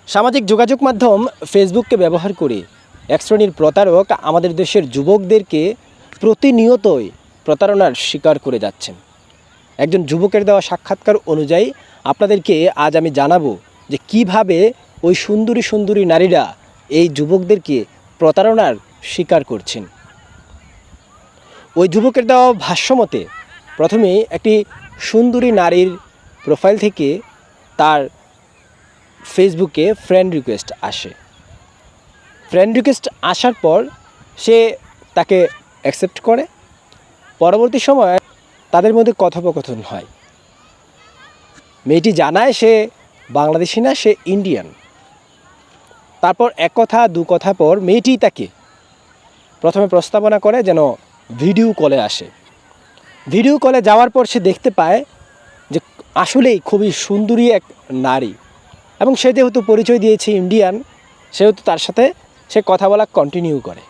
সামাজিক যোগাযোগ মাধ্যম ফেসবুককে ব্যবহার করে এক শ্রেণীর প্রতারক আমাদের দেশের যুবকদেরকে প্রতিনিয়তই প্রতারণার শিকার করে যাচ্ছেন। একজন যুবকের দেওয়া সাক্ষাৎকার অনুযায়ী আপনাদেরকে আজ আমি জানাবো যে কিভাবে ওই সুন্দরী সুন্দরী নারীরা এই যুবকদেরকে প্রতারণার শিকার করছেন। ওই যুবকের দেওয়া ভাষ্যমতে প্রথমে একটি সুন্দরী নারীর প্রোফাইল থেকে তার ফেসবুকে ফ্রেন্ড রিকোয়েস্ট আসে। ফ্রেন্ড রিকোয়েস্ট আসার পর সে তাকে অ্যাকসেপ্ট করে। পরবর্তী সময়ে তাদের মধ্যে কথোপকথন হয়। মেয়েটি জানায় সে বাংলাদেশি না, সে ইন্ডিয়ান। তারপর এক কথা দু কথা পর মেয়েটি তাকে প্রথমে প্রস্তাবনা করে যেন ভিডিও কলে আসে। ভিডিও কলে যাওয়ার পর সে দেখতে পায় যে আসলেই খুবই সুন্দরী এক নারী, এবং সে যেহেতু পরিচয় দিয়েছে ইন্ডিয়ান, সেহেতু তার সাথে সে কথা বলা কন্টিনিউ করে।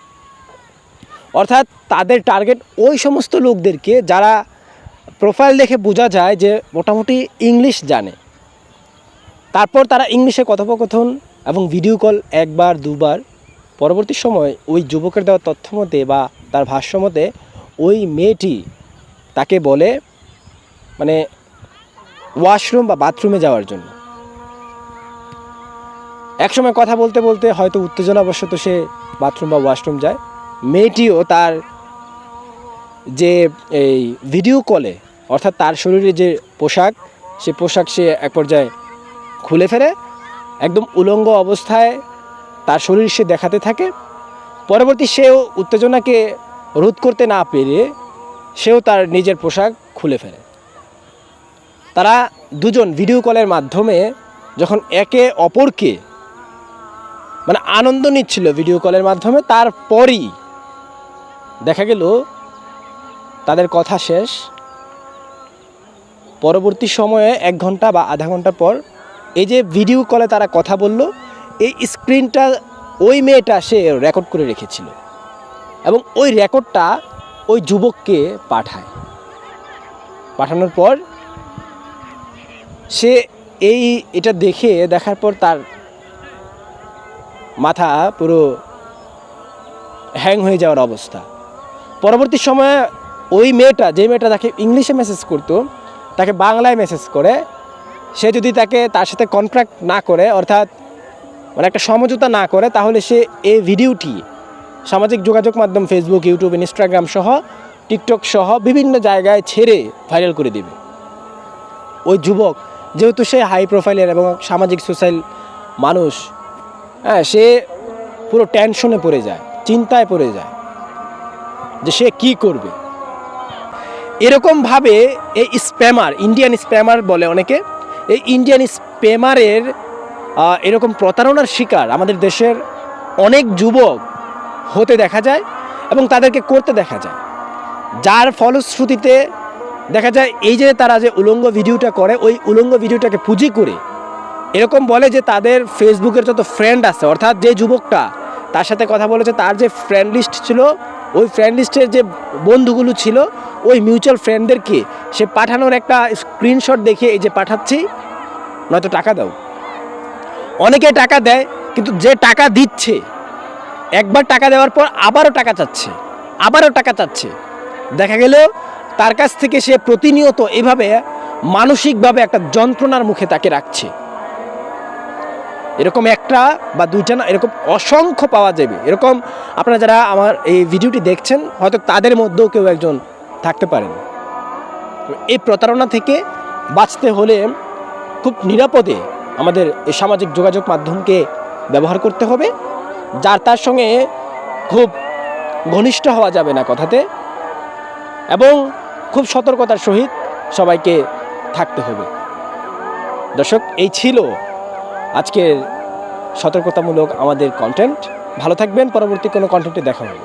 অর্থাৎ তাদের টার্গেট ওই সমস্ত লোকদেরকে যারা প্রোফাইল দেখে বোঝা যায় যে মোটামুটি ইংলিশ জানে। তারপর তারা ইংলিশে কথোপকথন এবং ভিডিও কল একবার দুবার। পরবর্তী সময় ওই যুবকের দেওয়া তথ্য মতে বা তার ভাষ্য মতে ওই মেয়েটি তাকে বলে মানে ওয়াশরুম বা বাথরুমে যাওয়ার জন্য। একসময় কথা বলতে বলতে হয়তো উত্তেজনাবশত সে বাথরুম বা ওয়াশরুম যায়। মেয়েটিও তার যে এই ভিডিও কলে অর্থাৎ তার শরীরে যে পোশাক, সে পোশাক সে এক পর্যায়ে খুলে ফেলে। একদম উলঙ্গ অবস্থায় তার শরীর সে দেখাতে থাকে। পরবর্তী সেও উত্তেজনাকে রোধ করতে না পেরে সেও তার নিজের পোশাক খুলে ফেলে। তারা দুজন ভিডিও কলের মাধ্যমে যখন একে অপরকে মানে আনন্দ নিচ্ছিল ভিডিও কলের মাধ্যমে, তারপরই দেখা গেল তাদের কথা শেষ। পরবর্তী সময়ে 1 ঘন্টা বা আধা ঘন্টা পর এই যে ভিডিও কলে তারা কথা বলল, এই স্ক্রিনটা ওই মেয়েটা সে রেকর্ড করে রেখেছিল এবং ওই রেকর্ডটা ওই যুবককে পাঠায়। পাঠানোর পর সে এটা দেখার পর তার মাথা পুরো হ্যাং হয়ে যাওয়ার অবস্থা। পরবর্তী সময়ে ওই মেয়েটা, যে মেয়েটা তাকে ইংলিশে মেসেজ করতো, তাকে বাংলায় মেসেজ করে। সে যদি তার সাথে কন্ট্রাক্ট না করে, অর্থাৎ মানে একটা সমঝোতা না করে, তাহলে সে এই ভিডিওটি সামাজিক যোগাযোগ মাধ্যম ফেসবুক, ইউটিউব, ইনস্টাগ্রাম সহ টিকটক সহ বিভিন্ন জায়গায় ছেড়ে ভাইরাল করে দেবে। ওই যুবক যেহেতু সে হাই প্রোফাইলের এবং সামাজিক সোশ্যাল মানুষ, সে পুরো টেনশনে পড়ে যায়, চিন্তায় পড়ে যায় যে সে কি করবে। এরকমভাবে এই স্প্যামার, ইন্ডিয়ান স্প্যামার বলে অনেকে, এই ইন্ডিয়ান স্প্যামারের এরকম প্রতারণার শিকার আমাদের দেশের অনেক যুবক হতে দেখা যায় এবং তাদেরকে করতে দেখা যায়। যার ফলশ্রুতিতে দেখা যায় এই যে তারা যে উলঙ্গ ভিডিওটা করে, ওই উলঙ্গ ভিডিওটাকে পুঁজি করে এরকম বলে যে তাদের ফেসবুকের যত ফ্রেন্ড আছে, অর্থাৎ যে যুবকটা তার সাথে কথা বলেছে তার যে ফ্রেন্ড লিস্ট ছিল, ওই ফ্রেন্ড লিস্টের যে বন্ধুগুলো ছিল, ওই মিউচুয়াল ফ্রেন্ডদেরকে সে পাঠানোর একটা স্ক্রিনশট দেখিয়ে এই যে পাঠাচ্ছি, নয়তো টাকা দাও। অনেকে টাকা দেয়, কিন্তু যে টাকা দিচ্ছে একবার টাকা দেওয়ার পর আবারও টাকা চাচ্ছে। দেখা গেল তার কাছ থেকে সে প্রতিনিয়ত এভাবে মানসিকভাবে একটা যন্ত্রণার মুখে তাকে রাখছে। এরকম একটা বা দুইটা না, এরকম অসংখ্য পাওয়া যাবে। এরকম আপনারা যারা আমার এই ভিডিওটি দেখছেন, হয়তো তাদের মধ্যেও কেউ একজন থাকতে পারেন। এই প্রতারণা থেকে বাঁচতে হলে খুব নিরাপদে আমাদের এই সামাজিক যোগাযোগ মাধ্যমকে ব্যবহার করতে হবে। যার তার সঙ্গে খুব ঘনিষ্ঠ হওয়া যাবে না কথাতে, এবং খুব সতর্কতার সহিত সবাইকে থাকতে হবে। দর্শক, এই ছিল আজকের সতর্কতামূলক আমাদের কন্টেন্ট। ভালো থাকবেন, পরবর্তী কোনো কন্টেন্টে দেখা হবে।